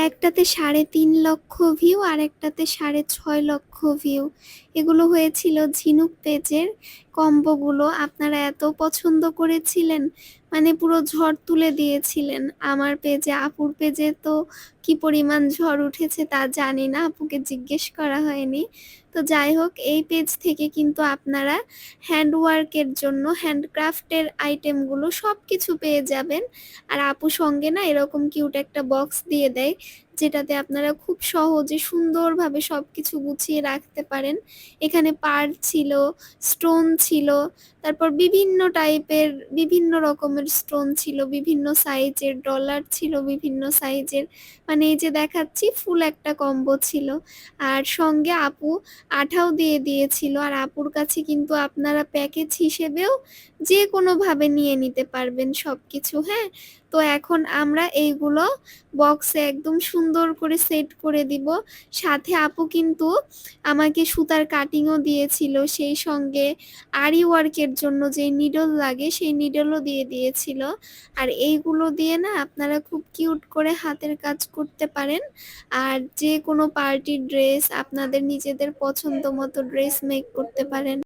একটাতে ৩.৫ লক্ষ ভিউ আর একটাতে ৬.৫ লক্ষ ভিউ। এগুলো হয়েছিল ঝিনুক পেজের কম্বোগুলো। আপনারা এত পছন্দ করেছিলেন, মানে পুরো ঝড় তুলে দিয়েছিলেন। আমার পেজে, আপুর পেজে তো কি পরিমাণ ঝড় উঠেছে তা জানি না, আপুকে জিজ্ঞেস করা হয়নি। তো যাই হোক, এই পেজ থেকে কিন্তু আপনারা হ্যান্ডওয়ার্কের জন্য হ্যান্ডক্রাফটের আইটেমগুলো সবকিছু পেয়ে যাবেন। আর আপু সঙ্গে না এরকম কিউট একটা বক্স দিয়ে দেয়, যেটাতে আপনারা খুব সহজে সুন্দরভাবে সবকিছু গুছিয়ে রাখতে পারেন। এখানে পার্ল ছিল, স্টোন ছিল, তারপর বিভিন্ন টাইপের বিভিন্ন রকমের স্টোন ছিল, বিভিন্ন সাইজের ডলার ছিল, বিভিন্ন সাইজের। মানে এই যে দেখাচ্ছি, ফুল একটা কম্বো ছিল। আর সঙ্গে আপু আঠাও দিয়ে দিয়েছিল। আর আপুর কাছে কিন্তু আপনারা প্যাকেজ হিসেবেও যে কোনোভাবে নিয়ে নিতে পারবেন সবকিছু। হ্যাঁ, তো এখন আমরা এইগুলো বক্সে একদম সুন্দর করে সেট করে দিব। সাথে আপু কিন্তু আমাকে সুতার কাটিংও দিয়েছিল, সেই সঙ্গে আরি ওয়ার্কের জন্য যে নিডল লাগে সেই নিডলও দিয়ে দিয়েছিল। আর এইগুলো দিয়ে না আপনারা খুব কিউট করে হাতের কাজ করতে পারেন। আর যে কোনো পার্টির ড্রেস, আপনাদের নিজেদের পছন্দ মতো ড্রেস মেক করতে পারেন।